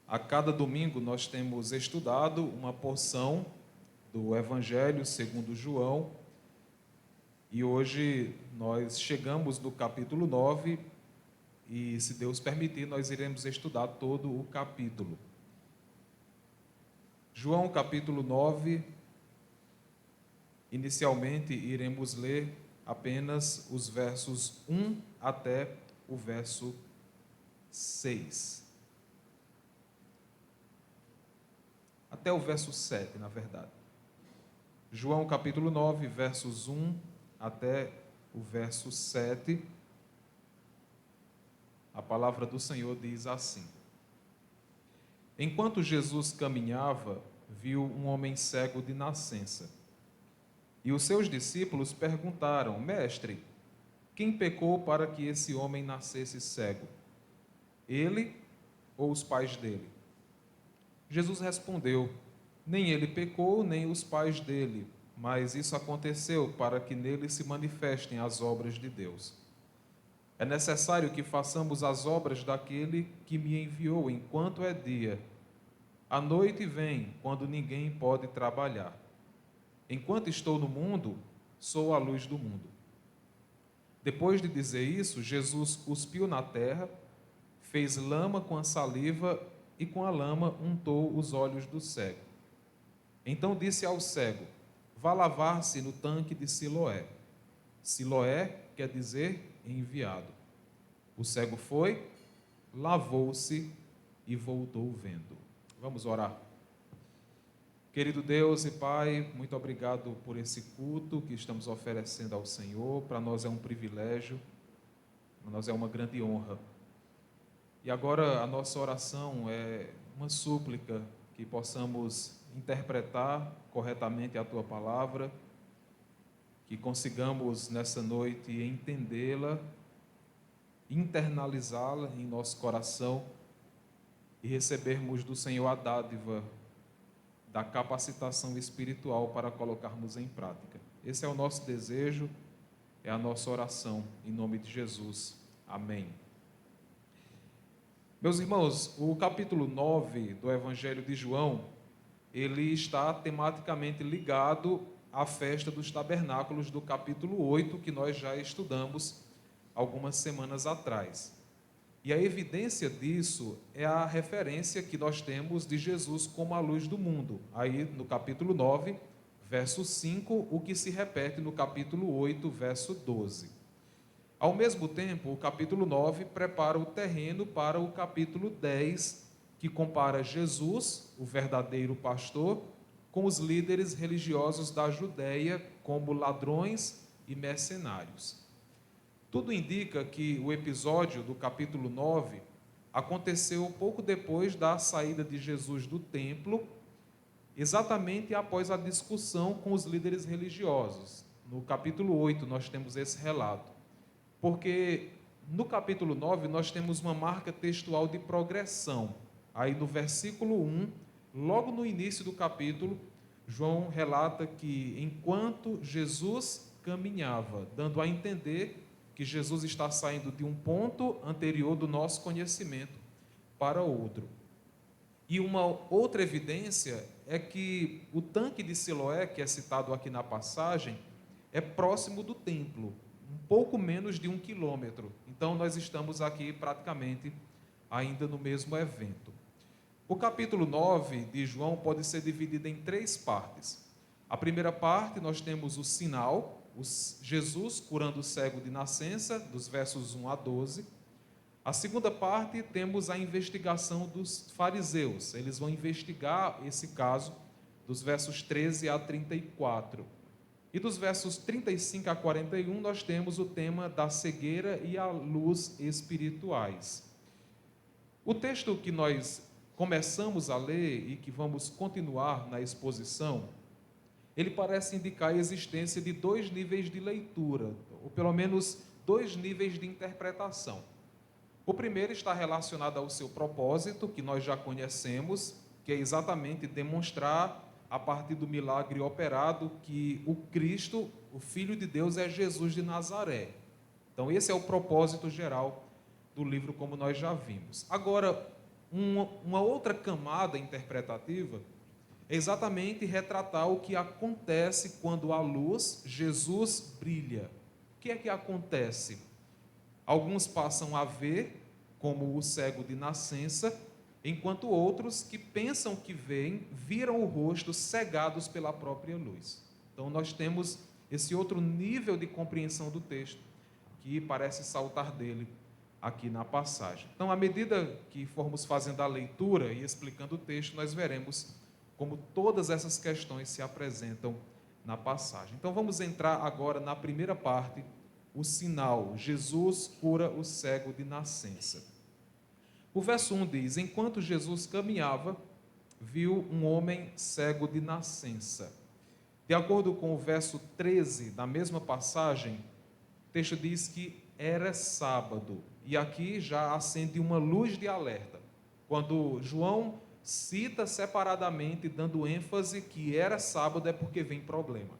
A cada domingo nós temos estudado uma porção do Evangelho segundo João e hoje nós chegamos no capítulo 9 e, se Deus permitir, nós iremos estudar todo o capítulo. João capítulo 9, inicialmente iremos ler apenas os versos 1 até o verso 6. Até o verso 7, na verdade. João capítulo 9, versos 1 até o verso 7. A palavra do Senhor diz assim: Enquanto Jesus caminhava, viu um homem cego de nascença. E os seus discípulos perguntaram: Mestre, quem pecou para que esse homem nascesse cego? Ele ou os pais dele? Jesus respondeu: Nem ele pecou, nem os pais dele, mas isso aconteceu para que nele se manifestem as obras de Deus. É necessário que façamos as obras daquele que me enviou enquanto é dia. A noite vem, quando ninguém pode trabalhar. Enquanto estou no mundo, sou a luz do mundo. Depois de dizer isso, Jesus cuspiu na terra, fez lama com a saliva e com a lama untou os olhos do cego. Então disse ao cego: Vá lavar-se no tanque de Siloé. Siloé quer dizer enviado. O cego foi, lavou-se e voltou vendo. Vamos orar. Querido Deus e Pai, muito obrigado por esse culto que estamos oferecendo ao Senhor. Para nós é um privilégio, para nós é uma grande honra. E agora a nossa oração é uma súplica que possamos interpretar corretamente a Tua palavra, que consigamos nessa noite entendê-la, internalizá-la em nosso coração e recebermos do Senhor a dádiva da capacitação espiritual para colocarmos em prática. Esse é o nosso desejo, é a nossa oração, em nome de Jesus. Amém. Meus irmãos, o capítulo 9 do Evangelho de João, ele está tematicamente ligado à festa dos tabernáculos do capítulo 8, que nós já estudamos algumas semanas atrás. E a evidência disso é a referência que nós temos de Jesus como a luz do mundo. Aí no capítulo 9, verso 5, o que se repete no capítulo 8, verso 12. Ao mesmo tempo, o capítulo 9 prepara o terreno para o capítulo 10, que compara Jesus, o verdadeiro pastor, com os líderes religiosos da Judéia como ladrões e mercenários. Tudo indica que o episódio do capítulo 9 aconteceu pouco depois da saída de Jesus do templo, exatamente após a discussão com os líderes religiosos. No capítulo 8 nós temos esse relato. Porque no capítulo 9 nós temos uma marca textual de progressão. Aí no versículo 1, logo no início do capítulo, João relata que enquanto Jesus caminhava, dando a entender que Jesus está saindo de um ponto anterior do nosso conhecimento para outro. E uma outra evidência é que o tanque de Siloé, que é citado aqui na passagem, é próximo do templo, um pouco menos de 1 quilômetro. Então nós estamos aqui praticamente ainda no mesmo evento. O capítulo 9 de João pode ser dividido em 3 partes. A primeira parte nós temos o sinal, Jesus curando o cego de nascença, dos versos 1 a 12. A segunda parte temos a investigação dos fariseus. Eles vão investigar esse caso dos versos 13 a 34. E dos versos 35 a 41 nós temos o tema da cegueira e a luz espirituais. O texto que nós começamos a ler e que vamos continuar na exposição, ele parece indicar a existência de 2 níveis de leitura, ou pelo menos 2 níveis de interpretação. O primeiro está relacionado ao seu propósito, que nós já conhecemos, que é exatamente demonstrar, a partir do milagre operado, que o Cristo, o Filho de Deus, é Jesus de Nazaré. Então esse é o propósito geral do livro, como nós já vimos. Agora, uma outra camada interpretativa é exatamente retratar o que acontece quando a luz, Jesus, brilha. O que é que acontece? Alguns passam a ver, como o cego de nascença, enquanto outros que pensam que veem, viram o rosto cegados pela própria luz. Então nós temos esse outro nível de compreensão do texto, que parece saltar dele aqui na passagem. Então, à medida que formos fazendo a leitura e explicando o texto, nós veremos como todas essas questões se apresentam na passagem. Então, vamos entrar agora na primeira parte, o sinal. Jesus cura o cego de nascença. O verso 1 diz: enquanto Jesus caminhava, viu um homem cego de nascença. De acordo com o verso 13 da mesma passagem, o texto diz que era sábado. E aqui já acende uma luz de alerta. Quando João cita separadamente, dando ênfase que era sábado, é porque vem problema.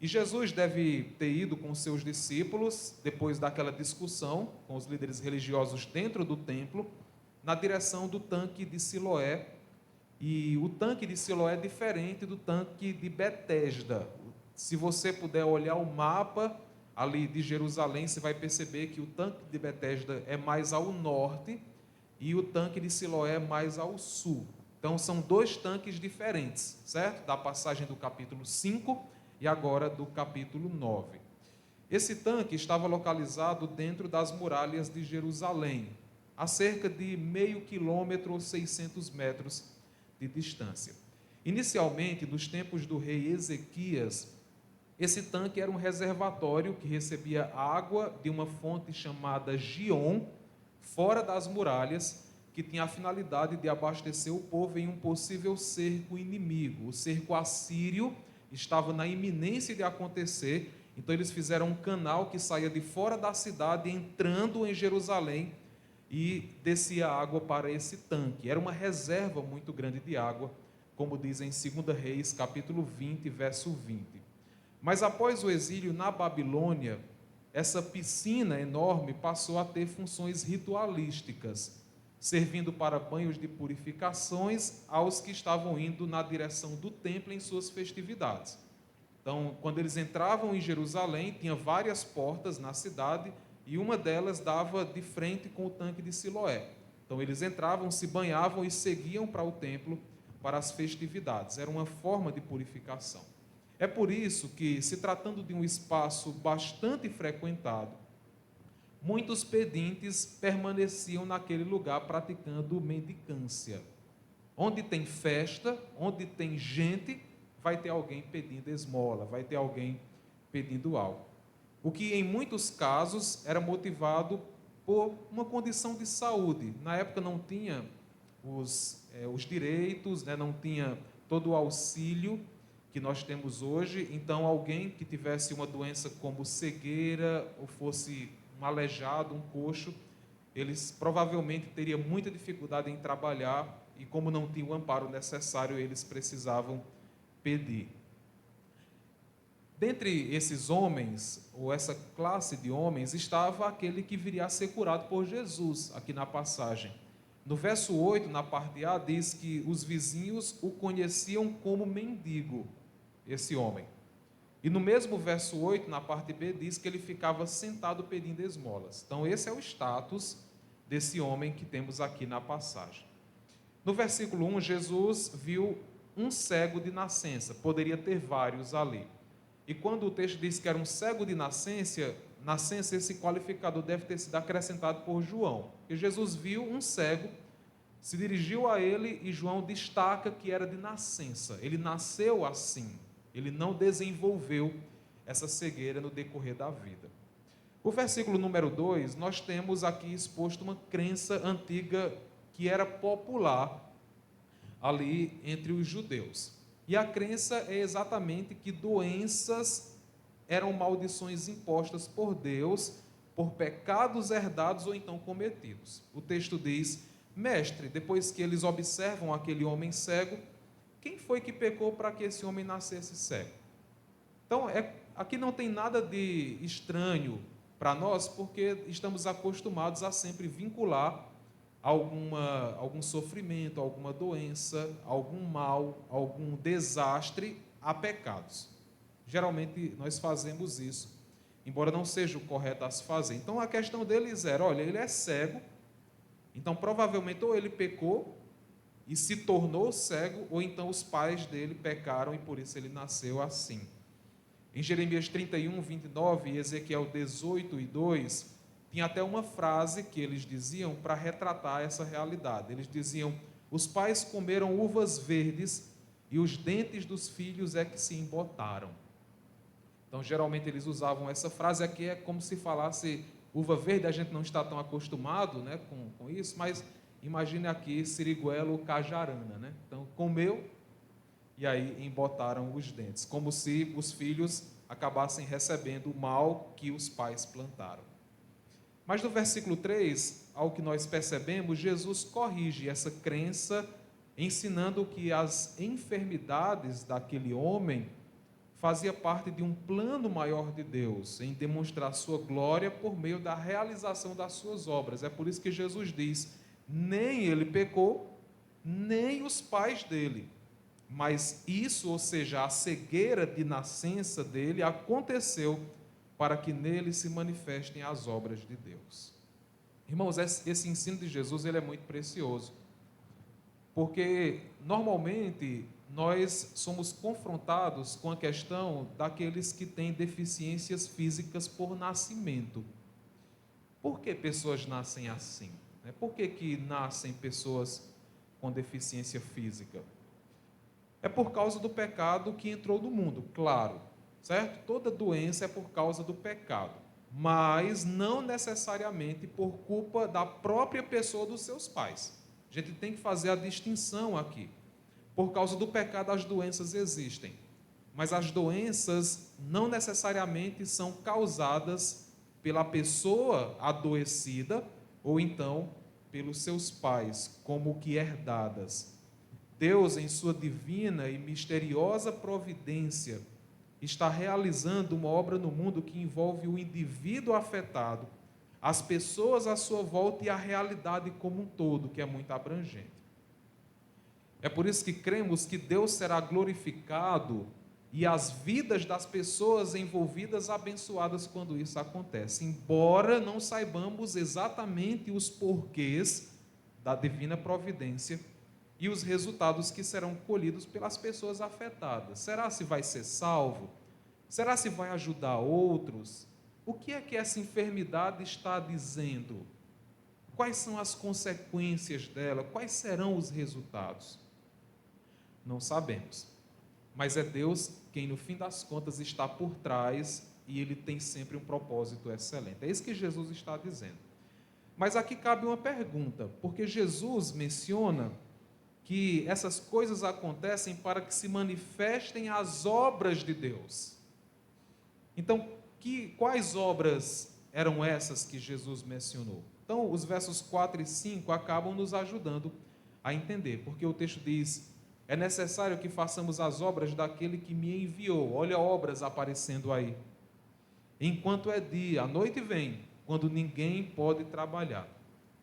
E Jesus deve ter ido com seus discípulos, depois daquela discussão com os líderes religiosos dentro do templo, na direção do tanque de Siloé. E o tanque de Siloé é diferente do tanque de Betesda. Se você puder olhar o mapa ali de Jerusalém, você vai perceber que o tanque de Betesda é mais ao norte e o tanque de Siloé é mais ao sul. Então são dois tanques diferentes, certo? Da passagem do capítulo 5 e agora do capítulo 9. Esse tanque estava localizado dentro das muralhas de Jerusalém, a cerca de meio quilômetro ou 600 metros de distância. Inicialmente, nos tempos do rei Ezequias, esse tanque era um reservatório que recebia água de uma fonte chamada Gion, fora das muralhas, que tinha a finalidade de abastecer o povo em um possível cerco inimigo. O cerco assírio estava na iminência de acontecer, então eles fizeram um canal que saía de fora da cidade, entrando em Jerusalém, e descia água para esse tanque. Era uma reserva muito grande de água, como diz em 2 Reis, capítulo 20, verso 20. Mas após o exílio na Babilônia, essa piscina enorme passou a ter funções ritualísticas, servindo para banhos de purificações aos que estavam indo na direção do templo em suas festividades. Então, quando eles entravam em Jerusalém, tinha várias portas na cidade e uma delas dava de frente com o tanque de Siloé. Então, eles entravam, se banhavam e seguiam para o templo para as festividades. Era uma forma de purificação. É por isso que, se tratando de um espaço bastante frequentado, muitos pedintes permaneciam naquele lugar praticando mendicância. Onde tem festa, onde tem gente, vai ter alguém pedindo esmola, vai ter alguém pedindo algo. O que em muitos casos era motivado por uma condição de saúde. Na época não tinha os direitos, né, não tinha todo o auxílio que nós temos hoje, então alguém que tivesse uma doença como cegueira, ou fosse um aleijado, um coxo, eles provavelmente teriam muita dificuldade em trabalhar, e como não tinham o amparo necessário, eles precisavam pedir. Dentre esses homens, ou essa classe de homens, estava aquele que viria a ser curado por Jesus, aqui na passagem. No verso 8, na parte A, diz que os vizinhos o conheciam como mendigo, esse homem. E no mesmo verso 8, na parte B, diz que ele ficava sentado pedindo esmolas. Então, esse é o status desse homem que temos aqui na passagem. No versículo 1, Jesus viu um cego de nascença, poderia ter vários ali. E quando o texto diz que era um cego de nascença, esse qualificador deve ter sido acrescentado por João. E Jesus viu um cego, se dirigiu a ele e João destaca que era de nascença. Ele nasceu assim, ele não desenvolveu essa cegueira no decorrer da vida. O versículo número 2, nós temos aqui exposto uma crença antiga que era popular ali entre os judeus. E a crença é exatamente que doenças eram maldições impostas por Deus, por pecados herdados ou então cometidos. O texto diz: mestre, depois que eles observam aquele homem cego, quem foi que pecou para que esse homem nascesse cego? Então, aqui não tem nada de estranho para nós, porque estamos acostumados a sempre vincular algum sofrimento, alguma doença, algum mal, algum desastre a pecados. Geralmente nós fazemos isso, embora não seja o correto a se fazer. Então a questão deles era, olha, ele é cego, então provavelmente ou ele pecou e se tornou cego, ou então os pais dele pecaram e por isso ele nasceu assim. Em Jeremias 31, 29 e Ezequiel 18 e 2, tinha até uma frase que eles diziam para retratar essa realidade. Eles diziam, os pais comeram uvas verdes e os dentes dos filhos é que se embotaram. Então, geralmente eles usavam essa frase, aqui é como se falasse uva verde, a gente não está tão acostumado, né, com isso, mas imagine aqui siriguela ou cajarana, né? Então, comeu e aí embotaram os dentes, como se os filhos acabassem recebendo o mal que os pais plantaram. Mas no versículo 3, ao que nós percebemos, Jesus corrige essa crença, ensinando que as enfermidades daquele homem fazia parte de um plano maior de Deus, em demonstrar sua glória por meio da realização das suas obras. É por isso que Jesus diz, nem ele pecou, nem os pais dele. Mas isso, ou seja, a cegueira de nascença dele, aconteceu para que nele se manifestem as obras de Deus. Irmãos, esse ensino de Jesus ele é muito precioso, porque normalmente nós somos confrontados com a questão daqueles que têm deficiências físicas por nascimento. Por que pessoas nascem assim? Por que nascem pessoas com deficiência física? É por causa do pecado que entrou no mundo, claro, certo? Toda doença é por causa do pecado, mas não necessariamente por culpa da própria pessoa dos seus pais. A gente tem que fazer a distinção aqui. Por causa do pecado as doenças existem, mas as doenças não necessariamente são causadas pela pessoa adoecida ou então pelos seus pais, como que herdadas. Deus, em sua divina e misteriosa providência, está realizando uma obra no mundo que envolve o indivíduo afetado, as pessoas à sua volta e a realidade como um todo, que é muito abrangente. É por isso que cremos que Deus será glorificado e as vidas das pessoas envolvidas abençoadas quando isso acontece, embora não saibamos exatamente os porquês da divina providência e os resultados que serão colhidos pelas pessoas afetadas. Será se vai ser salvo? Será se vai ajudar outros? O que é que essa enfermidade está dizendo? Quais são as consequências dela? Quais serão os resultados? Não sabemos. Mas é Deus quem, no fim das contas, está por trás e Ele tem sempre um propósito excelente. É isso que Jesus está dizendo. Mas aqui cabe uma pergunta, porque Jesus menciona que essas coisas acontecem para que se manifestem as obras de Deus. Então, quais obras eram essas que Jesus mencionou? Então, os versos 4 e 5 acabam nos ajudando a entender, porque o texto diz, é necessário que façamos as obras daquele que me enviou. Olha obras aparecendo aí. Enquanto é dia, a noite vem, quando ninguém pode trabalhar.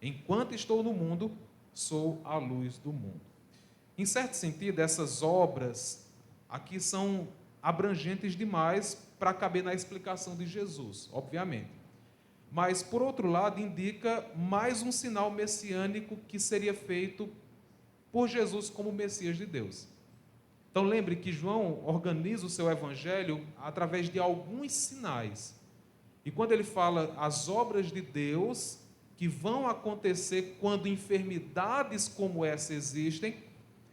Enquanto estou no mundo, sou a luz do mundo. Em certo sentido, essas obras aqui são abrangentes demais para caber na explicação de Jesus, obviamente. Mas, por outro lado, indica mais um sinal messiânico que seria feito por Jesus como Messias de Deus. Então, lembre que João organiza o seu evangelho através de alguns sinais. E quando ele fala as obras de Deus que vão acontecer quando enfermidades como essa existem,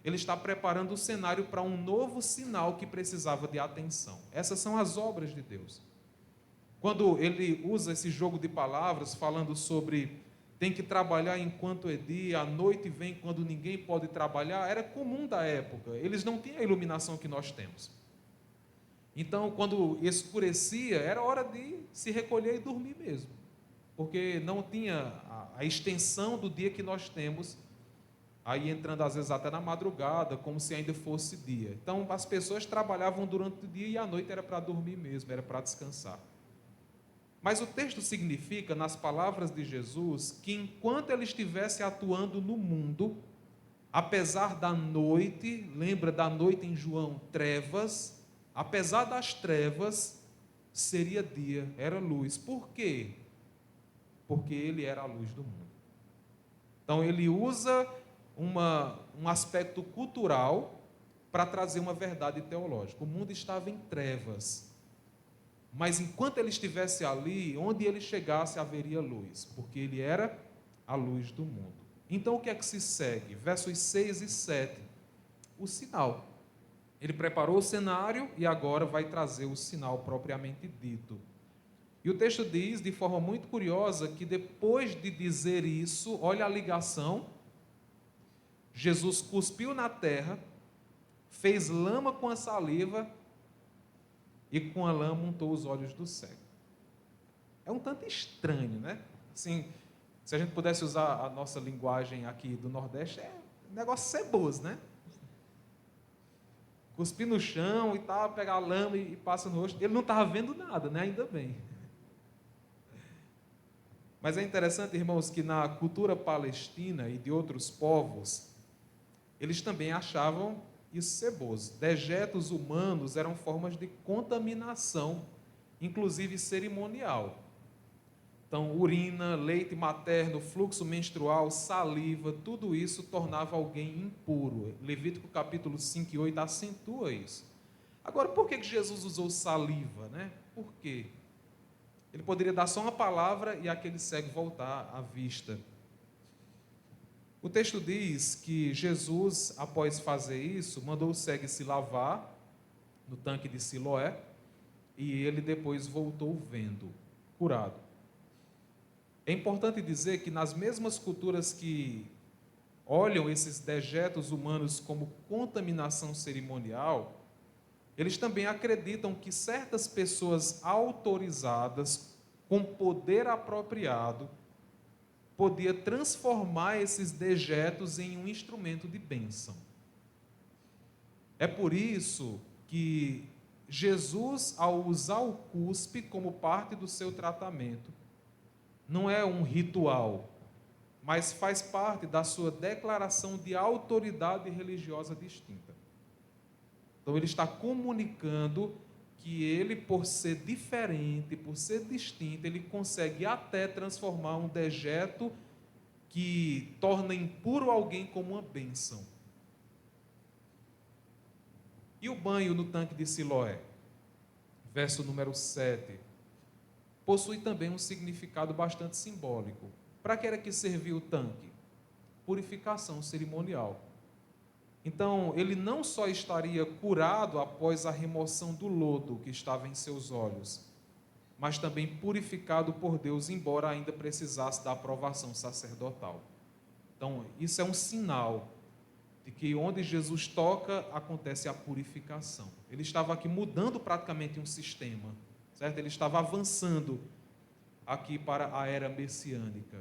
ele está preparando o cenário para um novo sinal que precisava de atenção. Essas são as obras de Deus. Quando ele usa esse jogo de palavras, falando sobre tem que trabalhar enquanto é dia, a noite vem quando ninguém pode trabalhar, era comum da época. Eles não tinham a iluminação que nós temos. Então, quando escurecia, era hora de se recolher e dormir mesmo. Porque não tinha a extensão do dia que nós temos, aí entrando às vezes até na madrugada, como se ainda fosse dia. Então as pessoas trabalhavam durante o dia e a noite era para dormir mesmo, era para descansar. Mas o texto significa, nas palavras de Jesus, que enquanto ele estivesse atuando no mundo, apesar da noite, lembra da noite em João, trevas, apesar das trevas, seria dia, era luz. Por quê? Porque ele era a luz do mundo. Então ele usa um aspecto cultural para trazer uma verdade teológica. O mundo estava em trevas, mas enquanto ele estivesse ali, onde ele chegasse haveria luz, porque ele era a luz do mundo. Então o que é que se segue? Versos 6 e 7, o sinal. Ele preparou o cenário e agora vai trazer o sinal propriamente dito. E o texto diz, de forma muito curiosa, que depois de dizer isso, olha a ligação, Jesus cuspiu na terra, fez lama com a saliva e com a lama untou os olhos do cego. É um tanto estranho, né? Assim, se a gente pudesse usar a nossa linguagem aqui do Nordeste, é um negócio ceboso, né? Cuspir no chão e tal, pegar a lama e passa no rosto. Ele não estava vendo nada, né? Ainda bem. Mas é interessante, irmãos, que na cultura palestina e de outros povos, eles também achavam isso ceboso. Dejetos humanos eram formas de contaminação, inclusive cerimonial. Então, urina, leite materno, fluxo menstrual, saliva, tudo isso tornava alguém impuro. Levítico capítulo 5 e 8 acentua isso. Agora, por que Jesus usou saliva, né? Por quê? Ele poderia dar só uma palavra e aquele cego voltar à vista. O texto diz que Jesus, após fazer isso, mandou o cego se lavar no tanque de Siloé e ele depois voltou vendo, curado. É importante dizer que nas mesmas culturas que olham esses dejetos humanos como contaminação cerimonial, eles também acreditam que certas pessoas autorizadas, com poder apropriado, podia transformar esses dejetos em um instrumento de bênção. É por isso que Jesus, ao usar o cuspe como parte do seu tratamento, não é um ritual, mas faz parte da sua declaração de autoridade religiosa distinta. Então ele está comunicando que ele, por ser diferente, por ser distinto, ele consegue até transformar um dejeto que torna impuro alguém como uma bênção. E o banho no tanque de Siloé? Verso número 7. Possui também um significado bastante simbólico. Para que era que servia o tanque? Purificação cerimonial. Então, ele não só estaria curado após a remoção do lodo que estava em seus olhos, mas também purificado por Deus, embora ainda precisasse da aprovação sacerdotal. Então, isso é um sinal de que onde Jesus toca, acontece a purificação. Ele estava aqui mudando praticamente um sistema, certo? Ele estava avançando aqui para a era messiânica.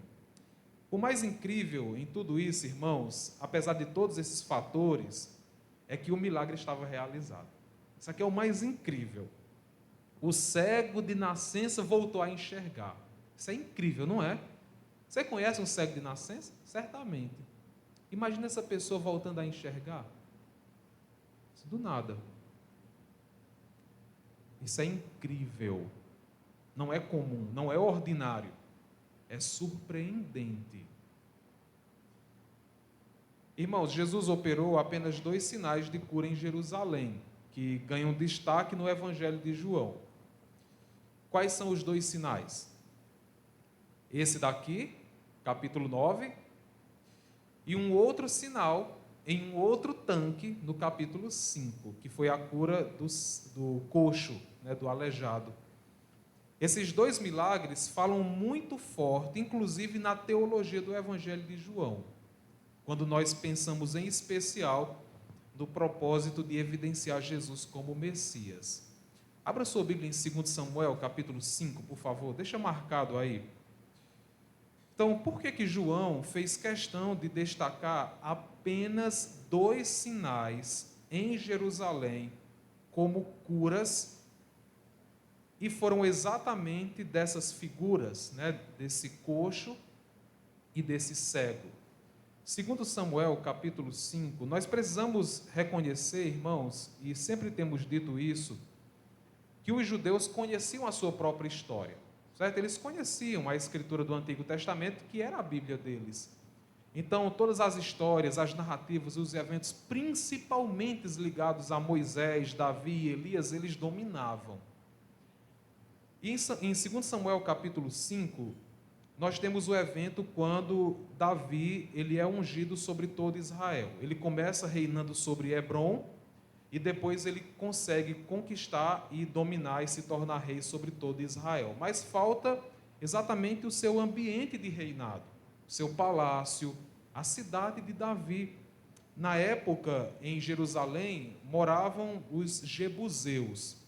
O mais incrível em tudo isso, irmãos, apesar de todos esses fatores, é que o milagre estava realizado. Isso aqui é o mais incrível. O cego de nascença voltou a enxergar. Isso é incrível, não é? Você conhece um cego de nascença? Certamente. Imagina essa pessoa voltando a enxergar. Isso do nada. Isso é incrível. Não é comum, não é ordinário. É surpreendente. Irmãos, Jesus operou apenas 2 sinais de cura em Jerusalém, que ganham destaque no Evangelho de João. Quais são os 2 sinais? Esse daqui, capítulo 9, e um outro sinal em um outro tanque, no capítulo 5, que foi a cura do coxo, né, do aleijado. Esses 2 milagres falam muito forte, inclusive na teologia do Evangelho de João, quando nós pensamos em especial no propósito de evidenciar Jesus como Messias. Abra sua Bíblia em 2 Samuel, capítulo 5, por favor, deixa marcado aí. Então, por que João fez questão de destacar apenas 2 sinais em Jerusalém como curas e foram exatamente dessas figuras, né, desse coxo e desse cego. Segundo Samuel, capítulo 5, nós precisamos reconhecer, irmãos, e sempre temos dito isso, que os judeus conheciam a sua própria história, certo? Eles conheciam a escritura do Antigo Testamento, que era a Bíblia deles. Então, todas as histórias, as narrativas, os eventos, principalmente ligados a Moisés, Davi e Elias, eles dominavam. E em 2 Samuel, capítulo 5, nós temos o evento quando Davi ele é ungido sobre todo Israel. Ele começa reinando sobre Hebrom e depois ele consegue conquistar e dominar e se tornar rei sobre todo Israel. Mas falta exatamente o seu ambiente de reinado, o seu palácio, a cidade de Davi. Na época, em Jerusalém, moravam os jebuseus.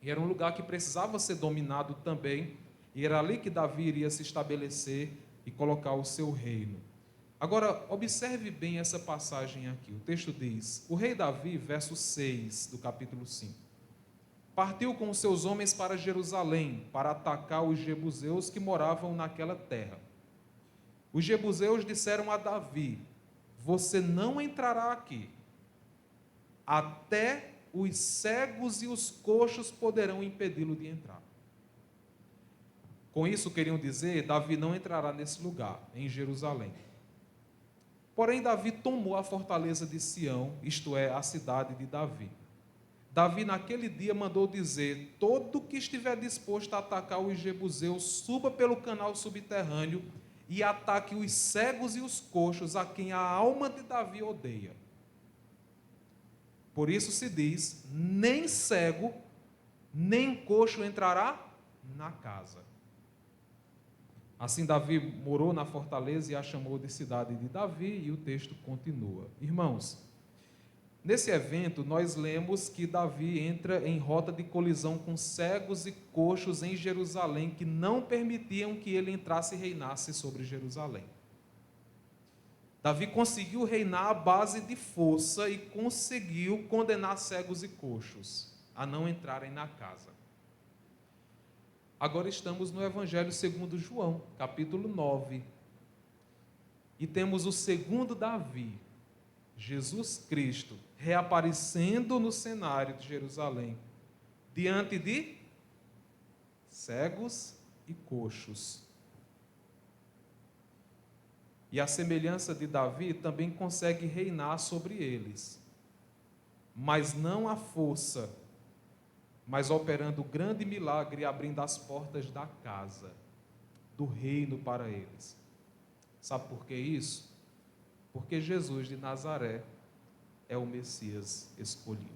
E era um lugar que precisava ser dominado também, e era ali que Davi iria se estabelecer e colocar o seu reino. Agora, observe bem essa passagem aqui. O texto diz: o rei Davi, verso 6 do capítulo 5, partiu com os seus homens para Jerusalém, para atacar os jebuseus que moravam naquela terra. Os jebuseus disseram a Davi: você não entrará aqui, até os cegos e os coxos poderão impedi-lo de entrar. Com isso queriam dizer, Davi não entrará nesse lugar, em Jerusalém. Porém, Davi tomou a fortaleza de Sião, isto é, a cidade de Davi. Davi, naquele dia, mandou dizer: todo que estiver disposto a atacar os jebuseus, suba pelo canal subterrâneo e ataque os cegos e os coxos, a quem a alma de Davi odeia. Por isso se diz: nem cego, nem coxo entrará na casa. Assim Davi morou na fortaleza e a chamou de cidade de Davi, e o texto continua. Irmãos, nesse evento nós lemos que Davi entra em rota de colisão com cegos e coxos em Jerusalém, que não permitiam que ele entrasse e reinasse sobre Jerusalém. Davi conseguiu reinar à base de força e conseguiu condenar cegos e coxos a não entrarem na casa. Agora estamos no Evangelho segundo João, capítulo 9. E temos o segundo Davi, Jesus Cristo, reaparecendo no cenário de Jerusalém, diante de cegos e coxos. E a semelhança de Davi também consegue reinar sobre eles, mas não à força, mas operando grande milagre, abrindo as portas da casa, do reino para eles. Sabe por que isso? Porque Jesus de Nazaré é o Messias escolhido.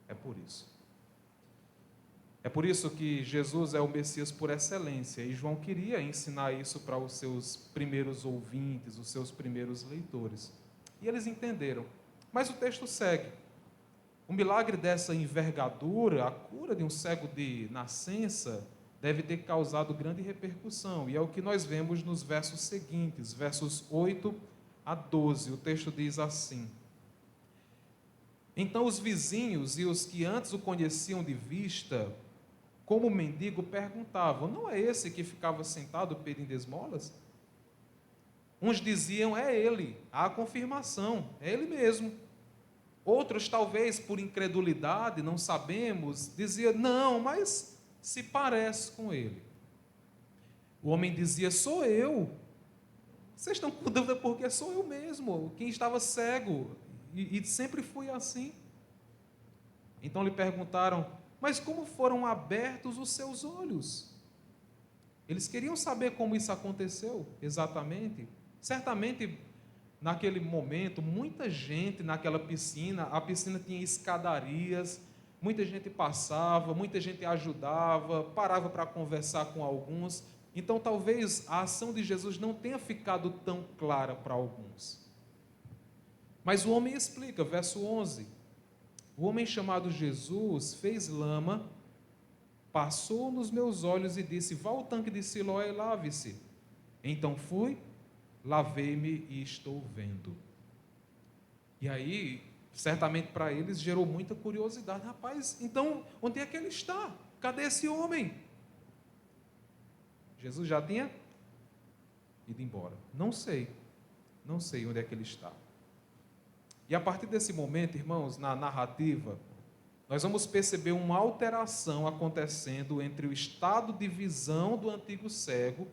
É por isso. É por isso que Jesus é o Messias por excelência, e João queria ensinar isso para os seus primeiros ouvintes, os seus primeiros leitores. E eles entenderam. Mas o texto segue. O milagre dessa envergadura, a cura de um cego de nascença, deve ter causado grande repercussão, e é o que nós vemos nos versos seguintes, versos 8 a 12. O texto diz assim: então os vizinhos e os que antes o conheciam de vista, como mendigo, perguntavam: não é esse que ficava sentado pedindo esmolas? Uns diziam: é ele, há confirmação, é ele mesmo. Outros, talvez por incredulidade, não sabemos, diziam: não, mas se parece com ele. O homem dizia: sou eu. Vocês estão com dúvida porque sou eu mesmo, quem estava cego, e sempre fui assim. Então lhe perguntaram: mas como foram abertos os seus olhos? Eles queriam saber como isso aconteceu exatamente. Certamente, naquele momento, muita gente naquela piscina, a piscina tinha escadarias, muita gente passava, muita gente ajudava, parava para conversar com alguns. Então, talvez a ação de Jesus não tenha ficado tão clara para alguns. Mas o homem explica, verso 11. O homem chamado Jesus fez lama, passou nos meus olhos e disse: vá ao tanque de Siloé e lave-se. Então fui, lavei-me e estou vendo. E aí, certamente para eles gerou muita curiosidade. Rapaz, então onde é que ele está? cadê esse homem? Jesus já tinha ido embora. Não sei onde é que ele está. E a partir desse momento, irmãos, na narrativa, nós vamos perceber uma alteração acontecendo entre o estado de visão do antigo cego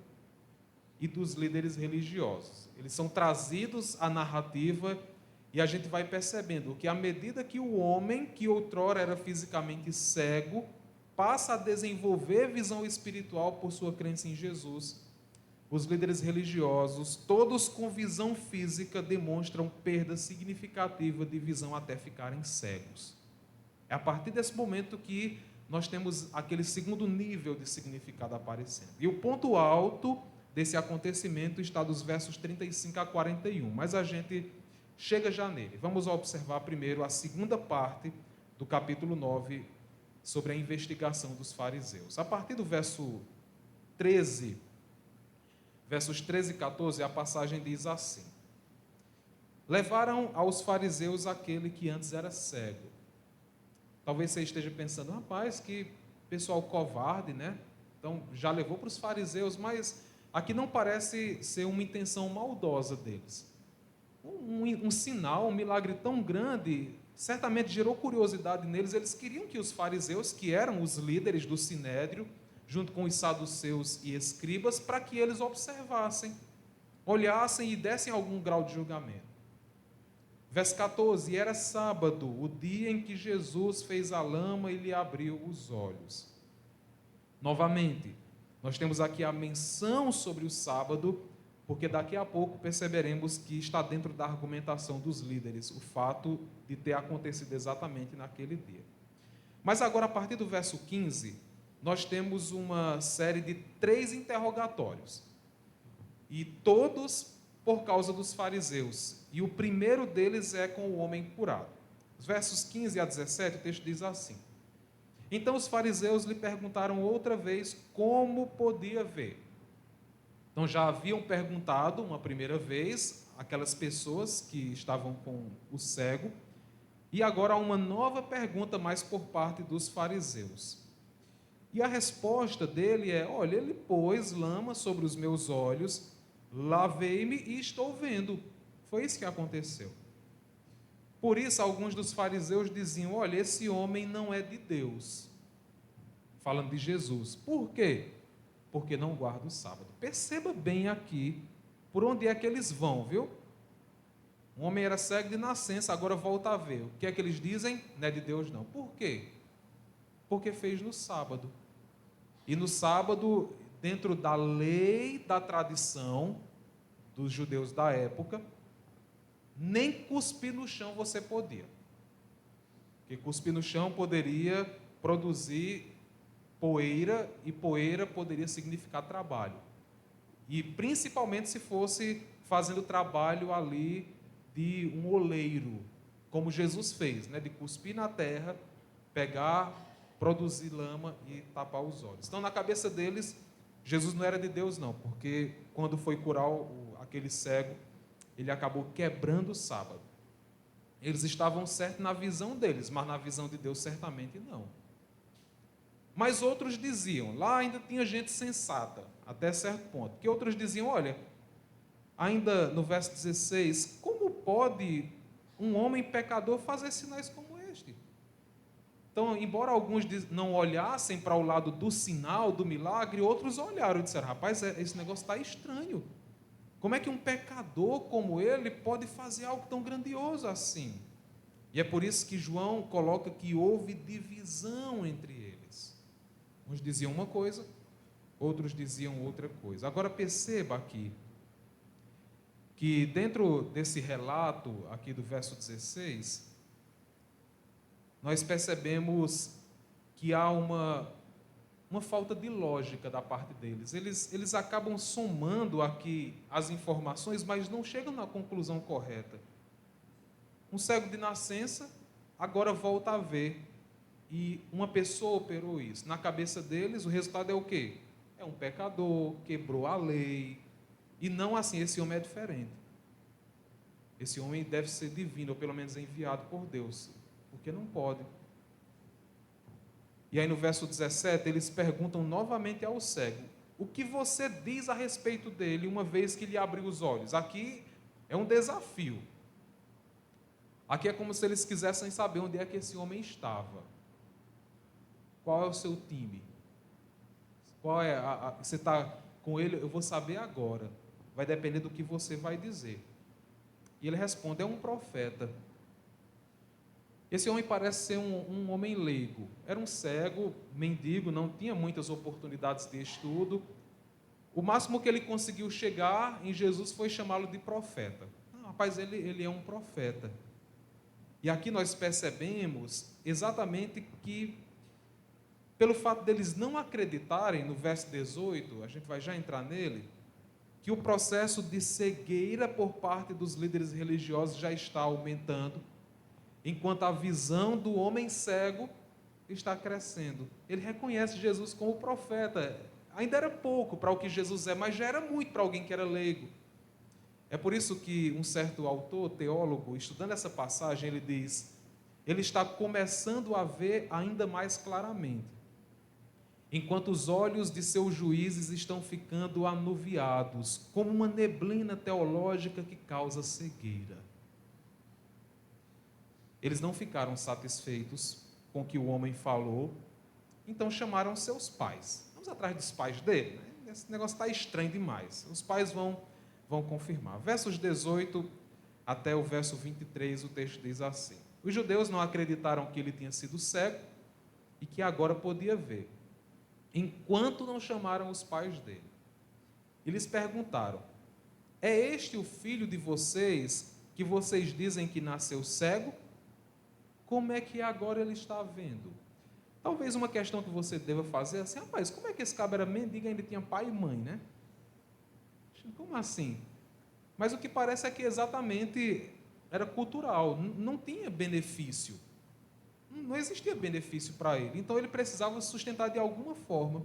e dos líderes religiosos. Eles são trazidos à narrativa e a gente vai percebendo que à medida que o homem, que outrora era fisicamente cego, passa a desenvolver visão espiritual por sua crença em Jesus, os líderes religiosos, todos com visão física, demonstram perda significativa de visão até ficarem cegos. É a partir desse momento que nós temos aquele segundo nível de significado aparecendo. E o ponto alto desse acontecimento está dos versos 35 a 41, mas a gente chega já nele. Vamos observar primeiro a segunda parte do capítulo 9, sobre a investigação dos fariseus. A partir do verso 13, versos 13 e 14, a passagem diz assim: levaram aos fariseus aquele que antes era cego. Talvez você esteja pensando, rapaz, que pessoal covarde, né? Então já levou para os fariseus, mas aqui não parece ser uma intenção maldosa deles. Um sinal, um milagre tão grande, certamente gerou curiosidade neles. Eles queriam que os fariseus, que eram os líderes do sinédrio, junto com os saduceus e escribas, para que eles observassem, olhassem e dessem algum grau de julgamento. Verso 14: era sábado, o dia em que Jesus fez a lama e lhe abriu os olhos. Novamente, nós temos aqui a menção sobre o sábado, porque daqui a pouco perceberemos que está dentro da argumentação dos líderes o fato de ter acontecido exatamente naquele dia. Mas agora, a partir do verso 15, nós temos uma série de 3 interrogatórios, e todos por causa dos fariseus, e o primeiro deles é com o homem curado. Os versos 15 a 17, o texto diz assim: então os fariseus lhe perguntaram outra vez como podia ver. Então já haviam perguntado uma primeira vez aquelas pessoas que estavam com o cego, e agora há uma nova pergunta mais por parte dos fariseus. E a resposta dele é: olha, ele pôs lama sobre os meus olhos, lavei-me e estou vendo. Foi isso que aconteceu. Por isso, alguns dos fariseus diziam: olha, esse homem não é de Deus. Falando de Jesus. Por quê? Porque não guarda o sábado. Perceba bem aqui por onde é que eles vão, viu? Um homem era cego de nascença, agora volta a ver. O que é que eles dizem? Não é de Deus, não. Por quê? Porque fez no sábado. E no sábado, dentro da lei, da tradição dos judeus da época, nem cuspir no chão você podia. Porque cuspir no chão poderia produzir poeira, e poeira poderia significar trabalho. E principalmente se fosse fazendo trabalho ali de um oleiro, como Jesus fez, né? De cuspir na terra, pegar, produzir lama e tapar os olhos. Então, na cabeça deles, Jesus não era de Deus, não, porque quando foi curar aquele cego, ele acabou quebrando o sábado. Eles estavam certos na visão deles, mas na visão de Deus certamente não. Mas outros diziam, lá ainda tinha gente sensata, até certo ponto, que outros diziam, olha, ainda no verso 16, como pode um homem pecador fazer sinais como este? Então, embora alguns não olhassem para o lado do sinal, do milagre, outros olharam e disseram, rapaz, esse negócio está estranho. Como é que um pecador como ele pode fazer algo tão grandioso assim? E é por isso que João coloca que houve divisão entre eles. Uns diziam uma coisa, outros diziam outra coisa. Agora perceba aqui, que dentro desse relato aqui do verso 16, nós percebemos que há uma falta de lógica da parte deles. Eles acabam somando aqui as informações, mas não chegam na conclusão correta. Um cego de nascença agora volta a ver, e uma pessoa operou isso. Na cabeça deles, o resultado é o quê? É um pecador, quebrou a lei, e não assim, esse homem é diferente. Esse homem deve ser divino, ou pelo menos enviado por Deus, porque não pode. E aí no verso 17, eles perguntam novamente ao cego: o que você diz a respeito dele, uma vez que lhe abriu os olhos? Aqui é um desafio. Aqui é como se eles quisessem saber onde é que esse homem estava. Qual é o seu time? Qual é você está com ele? Eu vou saber agora. Vai depender do que você vai dizer. E ele responde: é um profeta. Esse homem parece ser um homem leigo. Era um cego, mendigo, não tinha muitas oportunidades de estudo. O máximo que ele conseguiu chegar em Jesus foi chamá-lo de profeta. Rapaz, ele é um profeta. E aqui nós percebemos exatamente que, pelo fato deles não acreditarem, no verso 18, a gente vai já entrar nele, que o processo de cegueira por parte dos líderes religiosos já está aumentando, enquanto a visão do homem cego está crescendo. Ele reconhece Jesus como profeta. Ainda era pouco para o que Jesus é, mas já era muito para alguém que era leigo. É por isso que um certo autor, teólogo, estudando essa passagem, ele diz: ele está começando a ver ainda mais claramente, enquanto os olhos de seus juízes estão ficando anuviados, como uma neblina teológica que causa cegueira. Eles não ficaram satisfeitos com o que o homem falou, então chamaram seus pais. Vamos atrás dos pais dele, né? Esse negócio está estranho demais. Os pais vão confirmar. Versos 18 até o verso 23, o texto diz assim: os judeus não acreditaram que ele tinha sido cego e que agora podia ver, enquanto não chamaram os pais dele. E lhes perguntaram: é este o filho de vocês que vocês dizem que nasceu cego? Como é que agora ele está vendo? Talvez uma questão que você deva fazer é assim: rapaz, como é que esse cabra era mendigo e ainda tinha pai e mãe, né? Como assim? Mas o que parece é que exatamente era cultural, não tinha benefício. Não existia benefício para ele, então ele precisava se sustentar de alguma forma.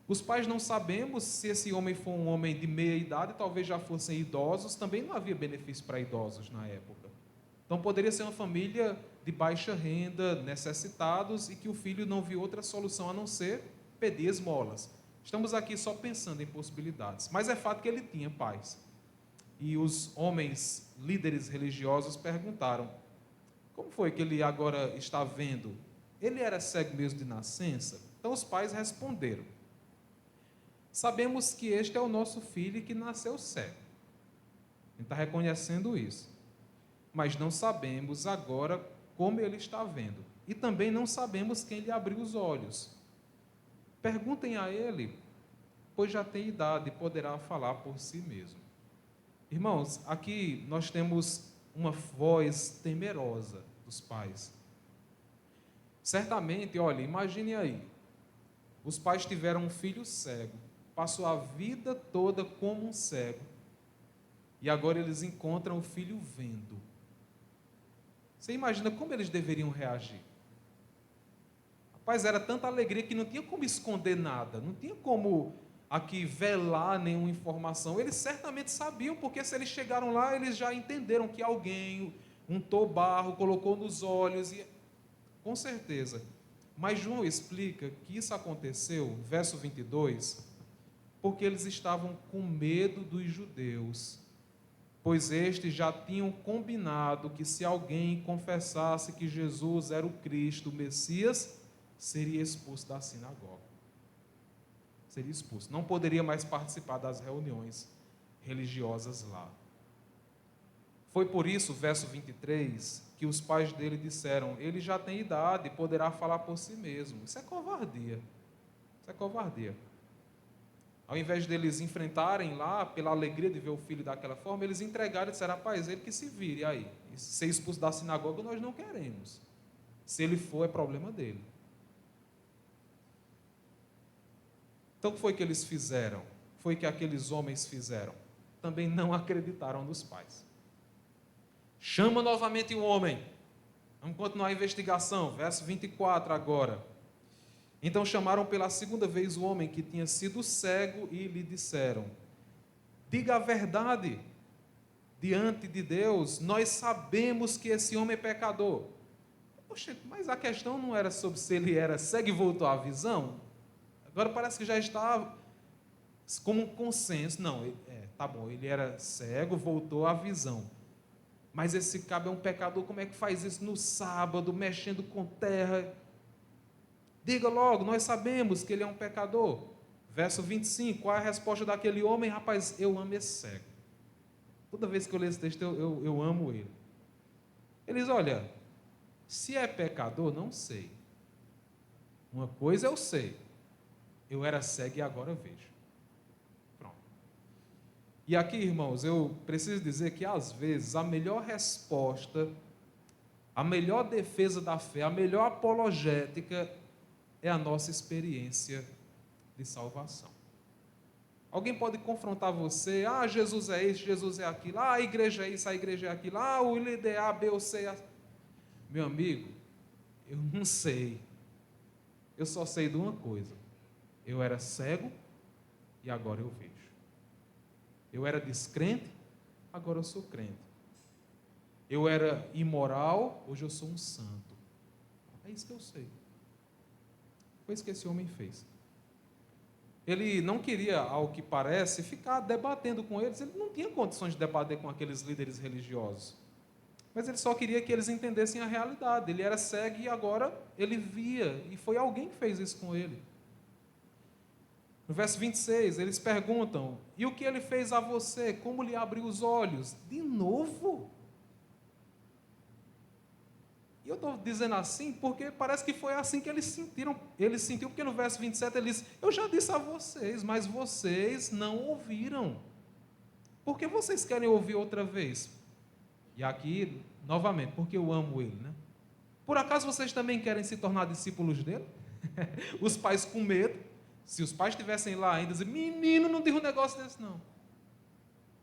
Os pais não sabemos se esse homem foi um homem de meia idade, talvez já fossem idosos, também não havia benefício para idosos na época. Então poderia ser uma família de baixa renda, necessitados, e que o filho não viu outra solução a não ser pedir esmolas. Estamos aqui só pensando em possibilidades, mas é fato que ele tinha pais. E os homens líderes religiosos perguntaram: como foi que ele agora está vendo? Ele era cego mesmo de nascença? Então os pais responderam: sabemos que este é o nosso filho que nasceu cego. Ele está reconhecendo isso. Mas não sabemos agora como ele está vendo. E também não sabemos quem lhe abriu os olhos. Perguntem a ele, pois já tem idade e poderá falar por si mesmo. Irmãos, aqui nós temos uma voz temerosa dos pais. Certamente, olha, imagine aí, os pais tiveram um filho cego, passou a vida toda como um cego, e agora eles encontram o filho vendo. Você imagina como eles deveriam reagir? Rapaz, era tanta alegria que não tinha como esconder nada, não tinha como aqui velar nenhuma informação. Eles certamente sabiam, porque se eles chegaram lá, eles já entenderam que alguém untou barro, colocou nos olhos, e com certeza. Mas João explica que isso aconteceu, verso 22, porque eles estavam com medo dos judeus, pois estes já tinham combinado que se alguém confessasse que Jesus era o Cristo, o Messias, seria expulso da sinagoga. Seria expulso. Não poderia mais participar das reuniões religiosas lá. Foi por isso, verso 23, que os pais dele disseram: ele já tem idade e poderá falar por si mesmo. Isso é covardia. Isso é covardia. Ao invés deles enfrentarem lá, pela alegria de ver o filho daquela forma, eles entregaram e disseram: rapaz, ele que se vire aí. Ser expulso da sinagoga nós não queremos. Se ele for, é problema dele. Então, o que foi que eles fizeram? Foi que aqueles homens fizeram? Também não acreditaram nos pais. Chama novamente o homem. Vamos continuar a investigação. Verso 24 agora. Então chamaram pela segunda vez o homem que tinha sido cego e lhe disseram: diga a verdade diante de Deus, nós sabemos que esse homem é pecador. Poxa, mas a questão não era sobre se ele era cego e voltou à visão? Agora parece que já está como um consenso. Não, tá bom, ele era cego, voltou à visão. Mas esse cabo é um pecador, como é que faz isso no sábado, mexendo com terra? Diga logo, nós sabemos que ele é um pecador. Verso 25, qual é a resposta daquele homem? Rapaz, eu amo esse cego. Toda vez que eu leio esse texto, eu amo ele. Ele diz, olha, se é pecador, não sei. Uma coisa eu sei, eu era cego e agora vejo. Pronto. E aqui, irmãos, eu preciso dizer que às vezes a melhor resposta, a melhor defesa da fé, a melhor apologética é a nossa experiência de salvação. Alguém pode confrontar você, Jesus é isso, Jesus é aquilo, a igreja é isso, a igreja é aquilo, o líder A, B ou C. Meu amigo, eu não sei. Eu só sei de uma coisa. Eu era cego e agora eu vejo. Eu era descrente, agora eu sou crente. Eu era imoral, hoje eu sou um santo. É isso que eu sei. Foi isso que esse homem fez. Ele não queria, ao que parece, ficar debatendo com eles. Ele não tinha condições de debater com aqueles líderes religiosos. Mas ele só queria que eles entendessem a realidade. Ele era cego e agora ele via. E foi alguém que fez isso com ele. No verso 26, eles perguntam, e o que ele fez a você? Como lhe abriu os olhos? De novo? E eu estou dizendo assim porque parece que foi assim que eles sentiram. Eles sentiram, porque no verso 27 ele diz, eu já disse a vocês, mas vocês não ouviram. Por que vocês querem ouvir outra vez? E aqui, novamente, porque eu amo ele, né? Por acaso vocês também querem se tornar discípulos dele? Os pais com medo. Se os pais estivessem lá ainda, dizem, menino, não diga um negócio desse, não.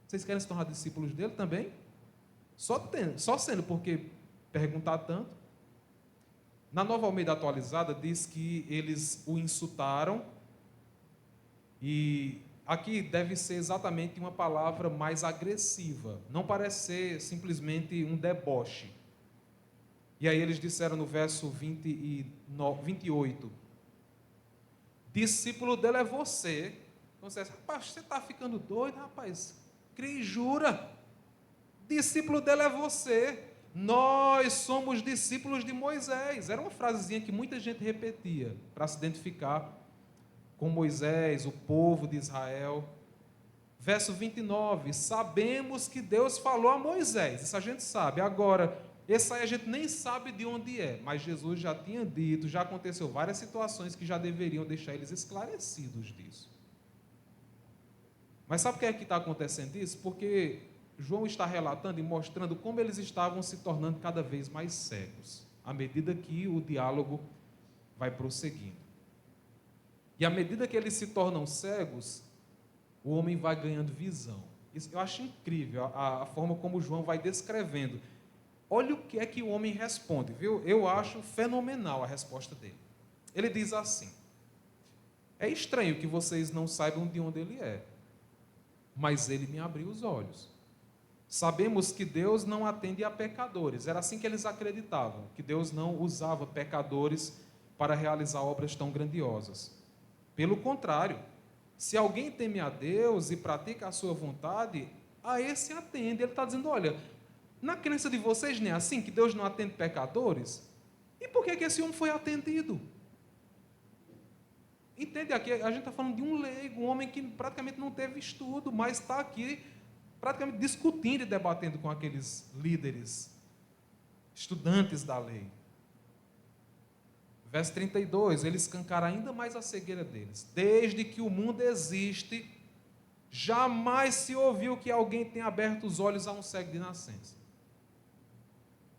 Vocês querem se tornar discípulos dele também? Só sendo, porque perguntar tanto. Na Nova Almeida Atualizada diz que eles o insultaram, e aqui deve ser exatamente uma palavra mais agressiva, não parece ser simplesmente um deboche. E aí eles disseram no verso 28, discípulo dele é você. Então você diz, rapaz, você está ficando doido, rapaz? Crê e jura. Discípulo dele é você. Nós somos discípulos de Moisés. Era uma frasezinha que muita gente repetia para se identificar com Moisés, o povo de Israel. Verso 29, sabemos que Deus falou a Moisés, isso a gente sabe. Agora, esse aí a gente nem sabe de onde é, mas Jesus já tinha dito, já aconteceu várias situações que já deveriam deixar eles esclarecidos disso. Mas sabe o que é que está acontecendo isso? Porque João está relatando e mostrando como eles estavam se tornando cada vez mais cegos, à medida que o diálogo vai prosseguindo. E à medida que eles se tornam cegos, o homem vai ganhando visão. Isso, eu acho incrível a forma como João vai descrevendo. Olha o que é que o homem responde, viu? Eu acho fenomenal a resposta dele. Ele diz assim, é estranho que vocês não saibam de onde ele é, mas ele me abriu os olhos. Sabemos que Deus não atende a pecadores. Era assim que eles acreditavam, que Deus não usava pecadores para realizar obras tão grandiosas. Pelo contrário, se alguém teme a Deus e pratica a sua vontade, a esse atende. Ele está dizendo, olha, na crença de vocês não é assim, que Deus não atende pecadores? E por que esse homem foi atendido? Entende? Aqui a gente está falando de um leigo, um homem que praticamente não teve estudo, mas está aqui praticamente discutindo e debatendo com aqueles líderes, estudantes da lei. Verso 32, ele escancara ainda mais a cegueira deles. Desde que o mundo existe, jamais se ouviu que alguém tenha aberto os olhos a um cego de nascença.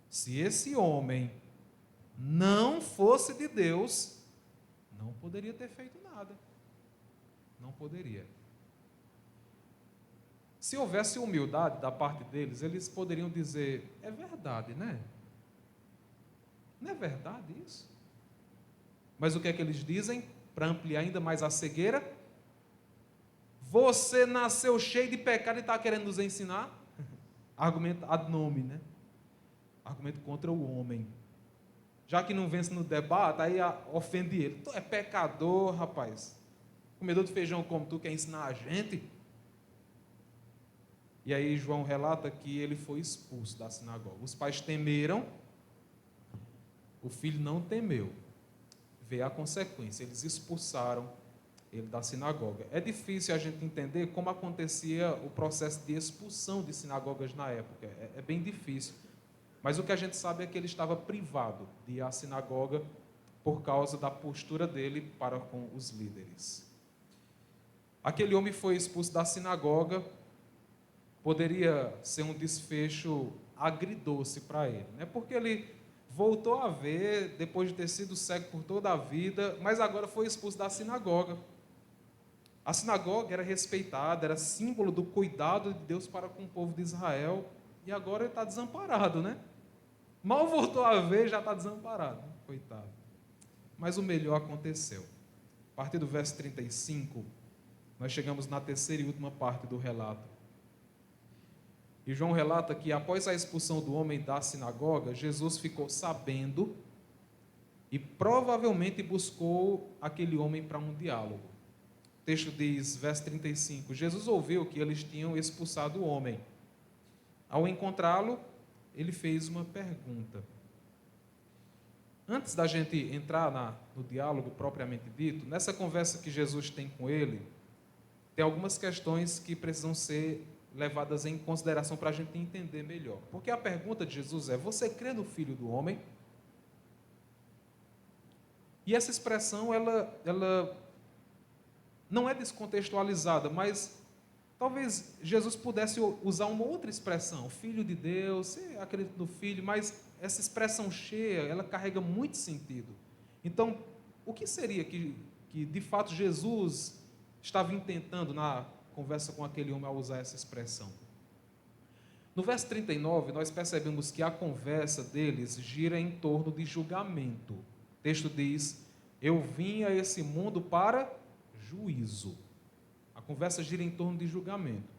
Se esse homem não fosse de Deus, não poderia ter feito nada. Não poderia. Se houvesse humildade da parte deles, eles poderiam dizer, é verdade, né? Não é verdade isso? Mas o que é que eles dizem? Para ampliar ainda mais a cegueira, você nasceu cheio de pecado e está querendo nos ensinar? Argumento ad hominem, né? Argumento contra o homem. já que não vence no debate, aí ofende ele. Tu é pecador, rapaz. Comedor de feijão como tu quer ensinar a gente? E aí João relata que ele foi expulso da sinagoga. Os pais temeram, o filho não temeu. Vê a consequência, eles expulsaram ele da sinagoga. É difícil a gente entender como acontecia o processo de expulsão de sinagogas na época. É bem difícil. Mas o que a gente sabe é que ele estava privado de ir à sinagoga por causa da postura dele para com os líderes. Aquele homem foi expulso da sinagoga, poderia ser um desfecho agridoce para ele, né? Porque ele voltou a ver, depois de ter sido cego por toda a vida, mas agora foi expulso da sinagoga. A sinagoga era respeitada, era símbolo do cuidado de Deus para com o povo de Israel, e agora ele está desamparado, né? Mal voltou a ver, já está desamparado, coitado. Mas o melhor aconteceu. A partir do verso 35, nós chegamos na terceira e última parte do relato. E João relata que após a expulsão do homem da sinagoga, Jesus ficou sabendo e provavelmente buscou aquele homem para um diálogo. O texto diz, verso 35, Jesus ouviu que eles tinham expulsado o homem. Ao encontrá-lo, ele fez uma pergunta. Antes da gente entrar no diálogo propriamente dito, nessa conversa que Jesus tem com ele, tem algumas questões que precisam ser levadas em consideração para a gente entender melhor. Porque a pergunta de Jesus é: você crê no Filho do Homem? E essa expressão, ela não é descontextualizada, mas talvez Jesus pudesse usar uma outra expressão, Filho de Deus, você acredita no Filho, mas essa expressão cheia, ela carrega muito sentido. Então, o que seria que de fato Jesus estava intentando na conversa com aquele homem ao usar essa expressão? No verso 39, nós percebemos que a conversa deles gira em torno de julgamento. O texto diz: eu vim a esse mundo para juízo. A conversa gira em torno de julgamento.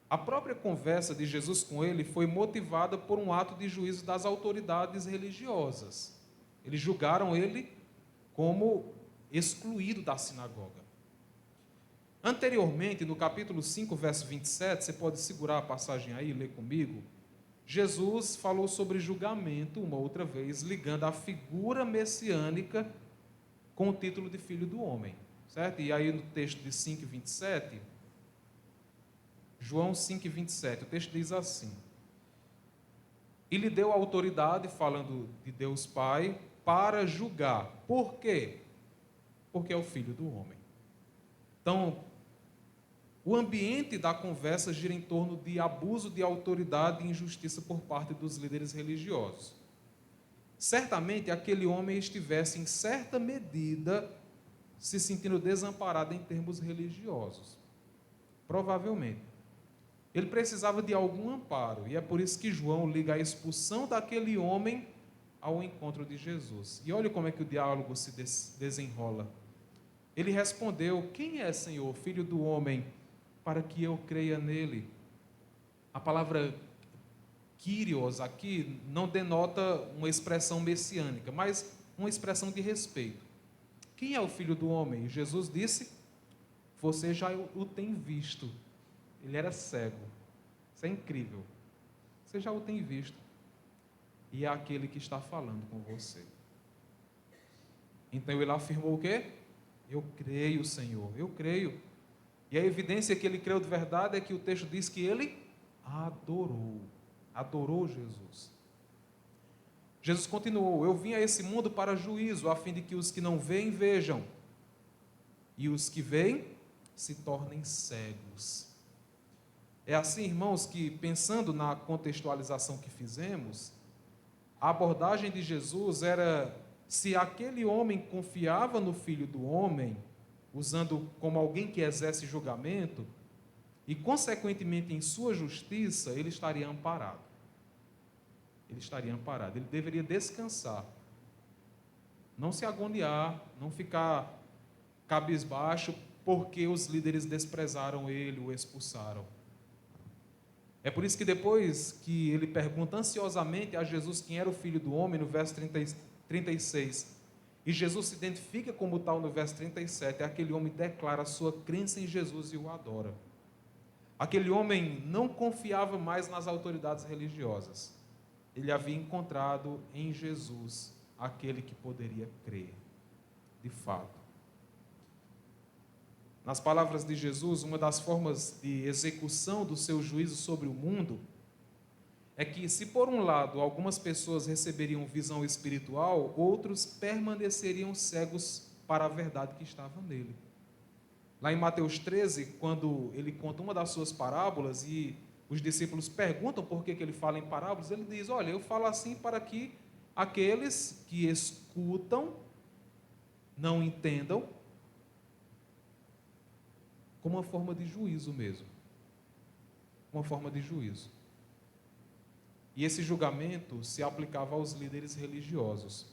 A própria conversa de Jesus com ele foi motivada por um ato de juízo das autoridades religiosas. Eles julgaram ele como excluído da sinagoga. Anteriormente, no capítulo 5, verso 27, você pode segurar a passagem aí e ler comigo, Jesus falou sobre julgamento uma outra vez, ligando a figura messiânica com o título de Filho do Homem. Certo? E aí no texto de 5, 27, João 5, 27, o texto diz assim: e lhe deu autoridade, falando de Deus Pai, para julgar. Por quê? Porque é o Filho do Homem. Então, o ambiente da conversa gira em torno de abuso de autoridade e injustiça por parte dos líderes religiosos. Certamente aquele homem estivesse, em certa medida, se sentindo desamparado em termos religiosos. Provavelmente. Ele precisava de algum amparo, e é por isso que João liga a expulsão daquele homem ao encontro de Jesus. E olha como é que o diálogo se desenrola. Ele respondeu: quem é, Senhor, Filho do Homem, para que eu creia nele? A palavra Kyrios aqui não denota uma expressão messiânica, mas uma expressão de respeito. Quem é o Filho do Homem? Jesus disse: você já o tem visto. Ele era cego. Isso é incrível. Você já o tem visto. E é aquele que está falando com você. Então ele afirmou o quê? Eu creio, Senhor, eu creio. E a evidência que ele creu de verdade é que o texto diz que ele adorou Jesus. Jesus continuou: eu vim a esse mundo para juízo, a fim de que os que não veem, vejam, e os que veem se tornem cegos. É assim, irmãos, que pensando na contextualização que fizemos, a abordagem de Jesus era: se aquele homem confiava no Filho do Homem, usando como alguém que exerce julgamento, e consequentemente em sua justiça, ele estaria amparado. Ele estaria amparado, ele deveria descansar, não se agoniar, não ficar cabisbaixo, porque os líderes desprezaram ele, o expulsaram. É por isso que depois que ele pergunta ansiosamente a Jesus quem era o Filho do Homem, no verso 36. E Jesus se identifica como tal no verso 37. Aquele homem declara a sua crença em Jesus e o adora. Aquele homem não confiava mais nas autoridades religiosas. Ele havia encontrado em Jesus aquele que poderia crer, de fato. Nas palavras de Jesus, uma das formas de execução do seu juízo sobre o mundo é que, se por um lado algumas pessoas receberiam visão espiritual, outros permaneceriam cegos para a verdade que estava nele. Lá em Mateus 13, quando ele conta uma das suas parábolas e os discípulos perguntam por que ele fala em parábolas, ele diz: olha, eu falo assim para que aqueles que escutam não entendam, como uma forma de juízo mesmo. Uma forma de juízo. E esse julgamento se aplicava aos líderes religiosos.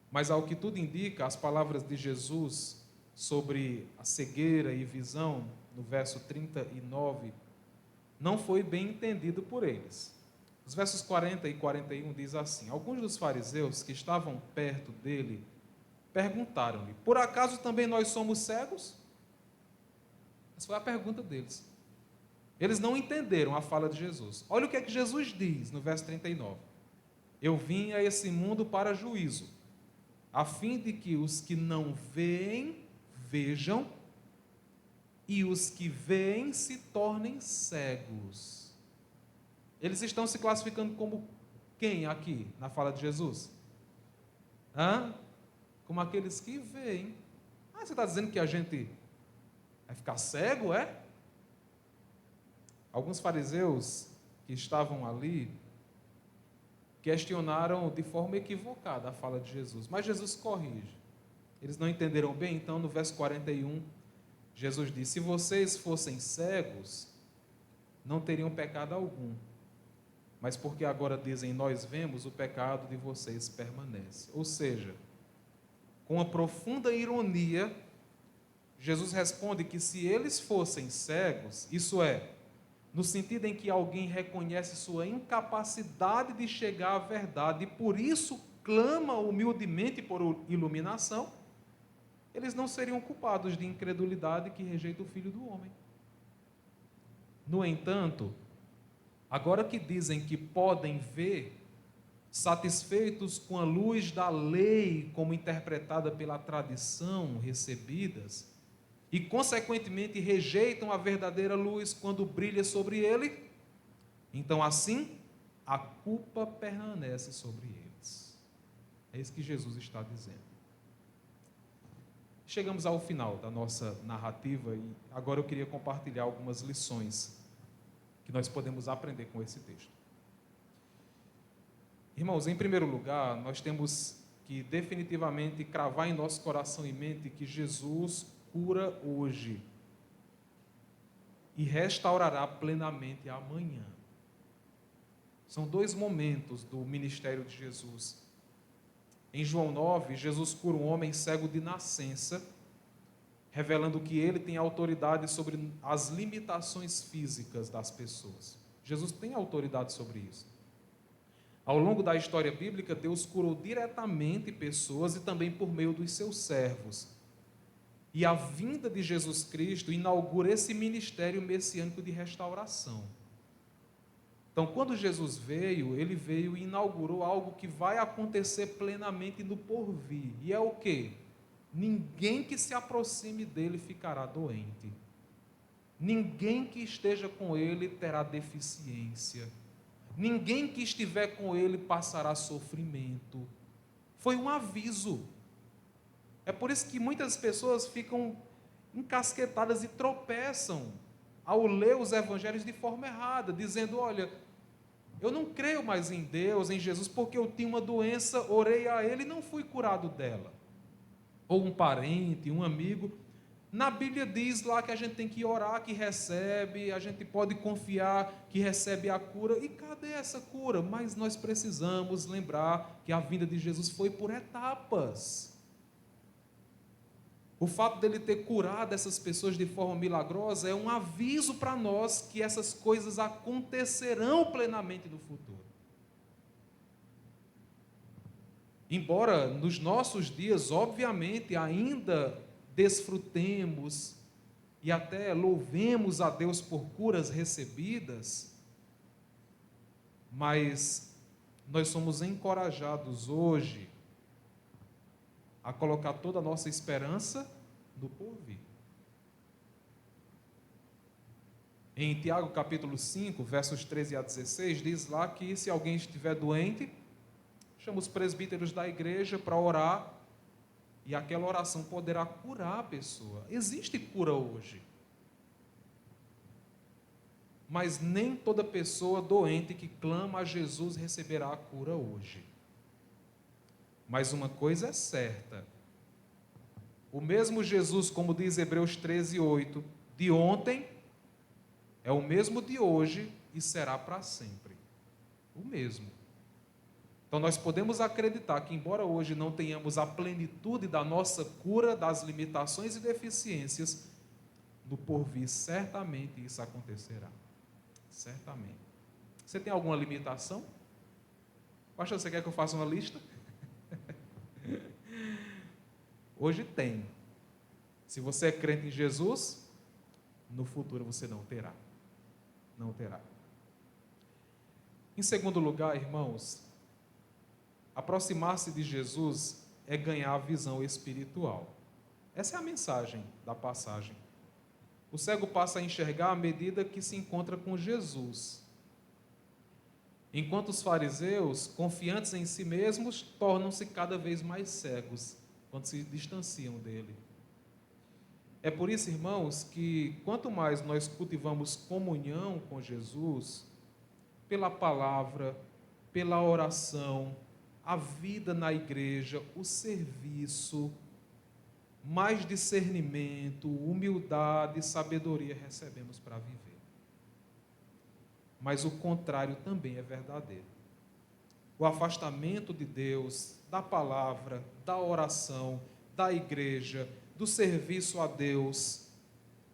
Mas, ao que tudo indica, as palavras de Jesus sobre a cegueira e visão, no verso 39, não foi bem entendido por eles. Os versos 40 e 41 diz assim: alguns dos fariseus que estavam perto dele perguntaram-lhe: por acaso também nós somos cegos? Essa foi a pergunta deles. Eles não entenderam a fala de Jesus. Olha o que é que Jesus diz no verso 39. Eu vim a esse mundo para juízo, a fim de que os que não veem, vejam, e os que veem se tornem cegos. Eles estão se classificando como quem aqui, na fala de Jesus? Como aqueles que veem. Você está dizendo que a gente vai ficar cego, é? Alguns fariseus que estavam ali questionaram de forma equivocada a fala de Jesus, mas Jesus corrige. Eles não entenderam bem, então no verso 41, Jesus diz: se vocês fossem cegos, não teriam pecado algum, mas porque agora dizem nós vemos, o pecado de vocês permanece. Ou seja, com uma profunda ironia, Jesus responde que se eles fossem cegos, isso é, no sentido em que alguém reconhece sua incapacidade de chegar à verdade e por isso clama humildemente por iluminação, eles não seriam culpados de incredulidade que rejeita o Filho do Homem. No entanto, agora que dizem que podem ver, satisfeitos com a luz da lei como interpretada pela tradição recebidas, e, consequentemente, rejeitam a verdadeira luz quando brilha sobre ele, então, assim, a culpa permanece sobre eles. É isso que Jesus está dizendo. Chegamos ao final da nossa narrativa e agora eu queria compartilhar algumas lições que nós podemos aprender com esse texto. Irmãos, em primeiro lugar, nós temos que definitivamente cravar em nosso coração e mente que Jesus cura hoje e restaurará plenamente amanhã. São dois momentos do ministério de Jesus. Em João 9, Jesus cura um homem cego de nascença, revelando que ele tem autoridade sobre as limitações físicas das pessoas. Jesus tem autoridade sobre isso. Ao longo da história bíblica, Deus curou diretamente pessoas e também por meio dos seus servos. E a vinda de Jesus Cristo inaugura esse ministério messiânico de restauração. Então, quando Jesus veio, ele veio e inaugurou algo que vai acontecer plenamente no porvir. E é o quê? Ninguém que se aproxime dele ficará doente. Ninguém que esteja com ele terá deficiência. Ninguém que estiver com ele passará sofrimento. Foi um aviso. É por isso que muitas pessoas ficam encasquetadas e tropeçam ao ler os evangelhos de forma errada, dizendo: olha, eu não creio mais em Deus, em Jesus, porque eu tinha uma doença, orei a Ele e não fui curado dela. Ou um parente, um amigo. Na Bíblia diz lá que a gente tem que orar, que recebe, a gente pode confiar que recebe a cura. E cadê essa cura? Mas nós precisamos lembrar que a vinda de Jesus foi por etapas. O fato dele ter curado essas pessoas de forma milagrosa é um aviso para nós que essas coisas acontecerão plenamente no futuro. Embora nos nossos dias, obviamente, ainda desfrutemos e até louvemos a Deus por curas recebidas, mas nós somos encorajados hoje a colocar toda a nossa esperança no porvir. Em Tiago capítulo 5, versos 13 a 16, diz lá que se alguém estiver doente, chama os presbíteros da igreja para orar, e aquela oração poderá curar a pessoa. Existe cura hoje. Mas nem toda pessoa doente que clama a Jesus receberá a cura hoje. Mas uma coisa é certa: o mesmo Jesus, como diz Hebreus 13:8, de ontem é o mesmo de hoje e será para sempre. O mesmo. Então nós podemos acreditar que, embora hoje não tenhamos a plenitude da nossa cura, das limitações e deficiências, no porvir certamente isso acontecerá. Certamente. Você tem alguma limitação? Pastor, você quer que eu faça uma lista? Hoje tem. Se você é crente em Jesus, no futuro você não terá. Não terá. Em segundo lugar, irmãos, aproximar-se de Jesus é ganhar a visão espiritual. Essa é a mensagem da passagem. O cego passa a enxergar à medida que se encontra com Jesus. Enquanto os fariseus, confiantes em si mesmos, tornam-se cada vez mais cegos quando se distanciam dele. É por isso, irmãos, que quanto mais nós cultivamos comunhão com Jesus, pela palavra, pela oração, a vida na igreja, o serviço, mais discernimento, humildade e sabedoria recebemos para viver. Mas o contrário também é verdadeiro. O afastamento de Deus, da palavra, da oração, da igreja, do serviço a Deus,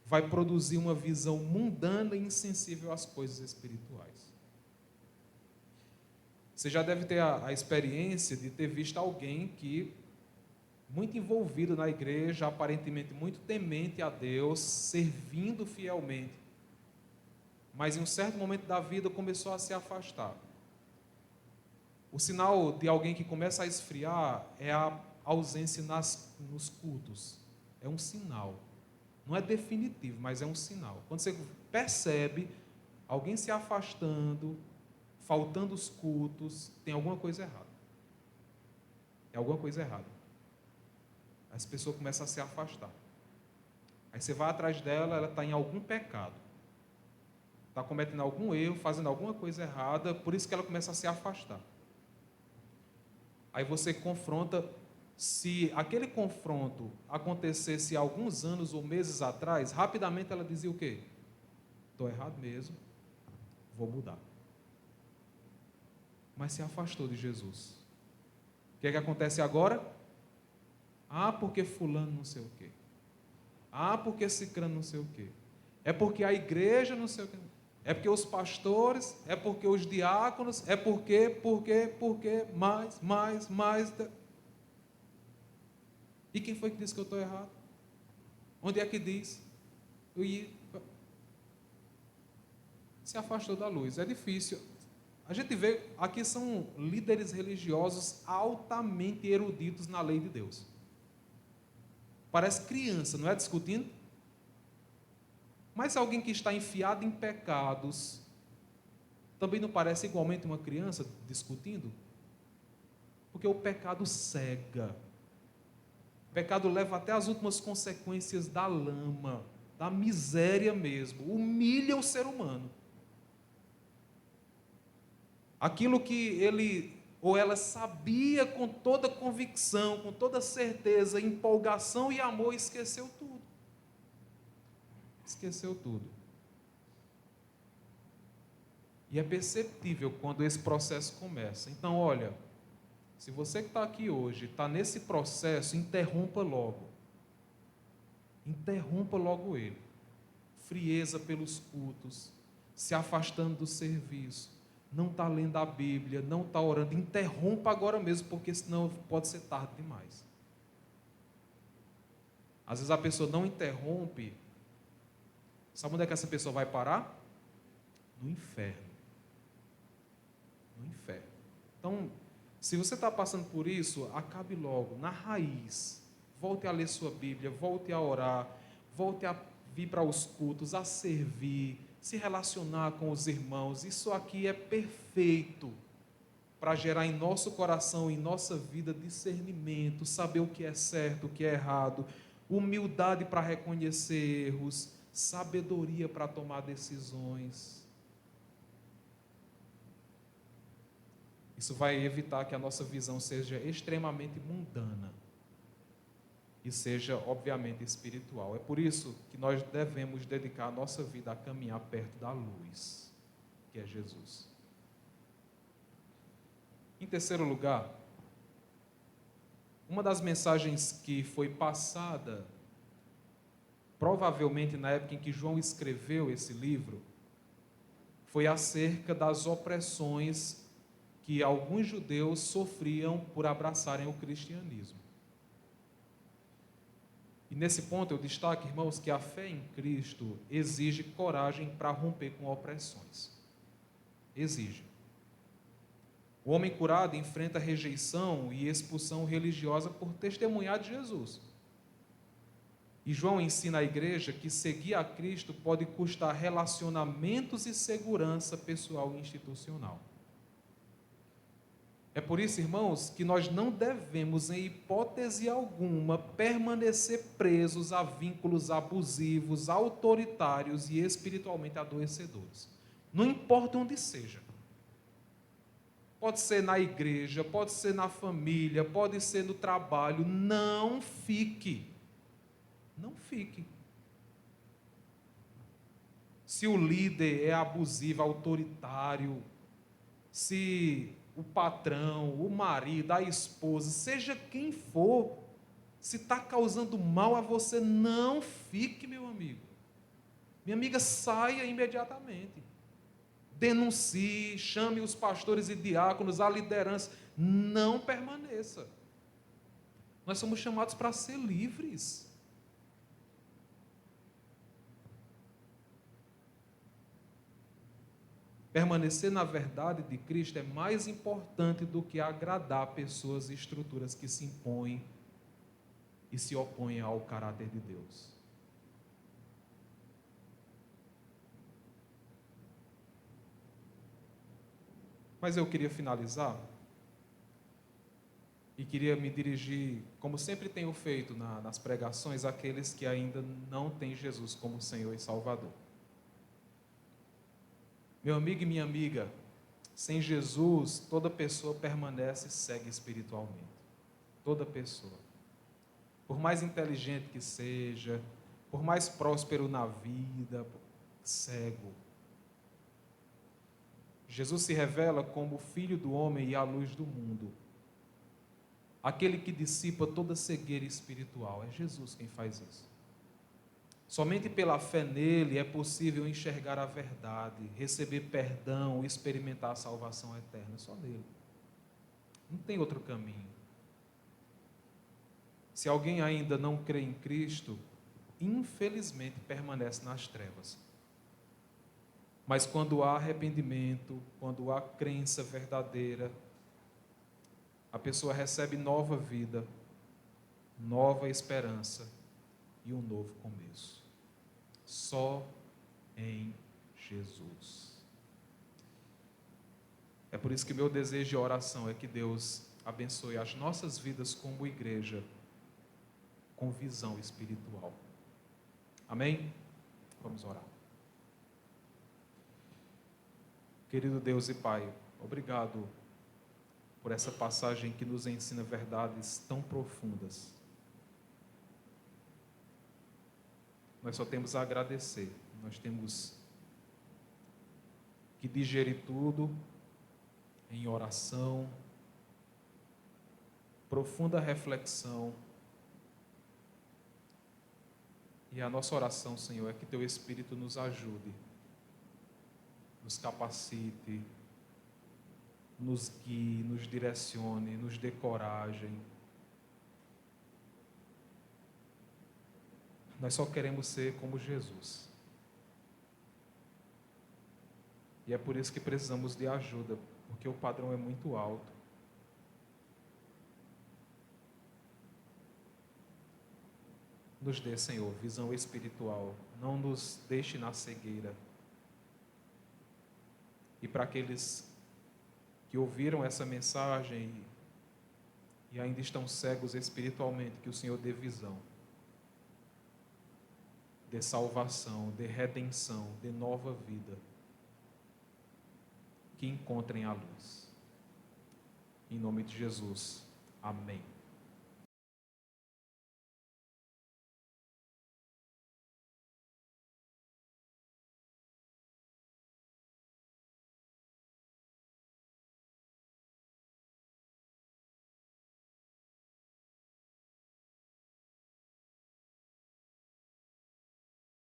vai produzir uma visão mundana e insensível às coisas espirituais. Você já deve ter a experiência de ter visto alguém que, muito envolvido na igreja, aparentemente muito temente a Deus, servindo fielmente, mas em um certo momento da vida começou a se afastar. O sinal de alguém que começa a esfriar é a ausência nos cultos. É um sinal. Não é definitivo, mas é um sinal. Quando você percebe alguém se afastando, faltando os cultos, tem alguma coisa errada. É alguma coisa errada. As pessoas começam a se afastar. Aí você vai atrás dela, ela está em algum pecado. Está cometendo algum erro, fazendo alguma coisa errada, por isso que ela começa a se afastar. Aí você confronta. Se aquele confronto acontecesse alguns anos ou meses atrás, rapidamente ela dizia o quê? Estou errado mesmo, vou mudar. Mas se afastou de Jesus. O que é que acontece agora? Ah, porque fulano não sei o quê. Ah, porque cicrano não sei o quê. É porque a igreja não sei o quê. É porque os pastores, é porque os diáconos, é porque, mais. E quem foi que disse que eu estou errado? Onde é que diz? Se afastou da luz. É difícil. A gente vê, aqui são líderes religiosos altamente eruditos na lei de Deus. Parece criança, não é discutindo? Mas alguém que está enfiado em pecados, também não parece igualmente uma criança discutindo? Porque o pecado cega. O pecado leva até as últimas consequências da lama, da miséria mesmo. Humilha o ser humano. Aquilo que ele ou ela sabia com toda convicção, com toda certeza, empolgação e amor, esqueceu tudo. Esqueceu tudo. E é perceptível quando esse processo começa. Então, olha, se você que está aqui hoje está nesse processo, interrompa logo. Interrompa logo ele. Frieza pelos cultos, se afastando do serviço, não está lendo a Bíblia, não está orando, interrompa agora mesmo, porque senão pode ser tarde demais. Às vezes a pessoa não interrompe, sabe onde é que essa pessoa vai parar? No inferno. No inferno. Então, se você está passando por isso, acabe logo, na raiz. Volte a ler sua Bíblia, volte a orar, volte a vir para os cultos, a servir, se relacionar com os irmãos. Isso aqui é perfeito para gerar em nosso coração, em nossa vida, discernimento, saber o que é certo, o que é errado, humildade para reconhecer erros, sabedoria para tomar decisões. Isso vai evitar que a nossa visão seja extremamente mundana e seja, obviamente, espiritual. É por isso que nós devemos dedicar a nossa vida a caminhar perto da luz, que é Jesus. Em terceiro lugar, uma das mensagens que foi passada, provavelmente na época em que João escreveu esse livro, foi acerca das opressões que alguns judeus sofriam por abraçarem o cristianismo. E nesse ponto eu destaco, irmãos, que a fé em Cristo exige coragem para romper com opressões. Exige. O homem curado enfrenta rejeição e expulsão religiosa por testemunhar de Jesus. E João ensina à igreja que seguir a Cristo pode custar relacionamentos e segurança pessoal e institucional. É por isso, irmãos, que nós não devemos, em hipótese alguma, permanecer presos a vínculos abusivos, autoritários e espiritualmente adoecedores. Não importa onde seja. Pode ser na igreja, pode ser na família, pode ser no trabalho. Não fique. Não fique. Se o líder é abusivo, autoritário, se o patrão, o marido, a esposa, seja quem for, se está causando mal a você, não fique, meu amigo. Minha amiga, saia imediatamente. Denuncie, chame os pastores e diáconos, a liderança. Não permaneça. Nós somos chamados para ser livres. Permanecer na verdade de Cristo é mais importante do que agradar pessoas e estruturas que se impõem e se opõem ao caráter de Deus. Mas eu queria finalizar e queria me dirigir, como sempre tenho feito nas pregações, àqueles que ainda não têm Jesus como Senhor e Salvador. Meu amigo e minha amiga, sem Jesus, toda pessoa permanece cega espiritualmente. Toda pessoa. Por mais inteligente que seja, por mais próspero na vida, cego. Jesus se revela como o Filho do homem e a luz do mundo. Aquele que dissipa toda cegueira espiritual. É Jesus quem faz isso. Somente pela fé nele é possível enxergar a verdade, receber perdão, experimentar a salvação eterna. Só nele. Não tem outro caminho. Se alguém ainda não crê em Cristo, infelizmente permanece nas trevas. Mas quando há arrependimento, quando há crença verdadeira, a pessoa recebe nova vida, nova esperança e um novo começo. Só em Jesus. É por isso que meu desejo de oração é que Deus abençoe as nossas vidas como igreja com visão espiritual. Amém? Vamos orar. Querido Deus e Pai, obrigado por essa passagem que nos ensina verdades tão profundas. Nós só temos a agradecer. Nós temos que digerir tudo em oração, profunda reflexão. E a nossa oração, Senhor, é que Teu Espírito nos ajude, nos capacite, nos guie, nos direcione, nos dê coragem. Nós só queremos ser como Jesus. E é por isso que precisamos de ajuda, porque o padrão é muito alto. Nos dê, Senhor, visão espiritual. Não nos deixe na cegueira. E para aqueles que ouviram essa mensagem e ainda estão cegos espiritualmente, que o Senhor dê visão, dê salvação, dê redenção, dê nova vida. Que encontrem a luz. Em nome de Jesus. Amém.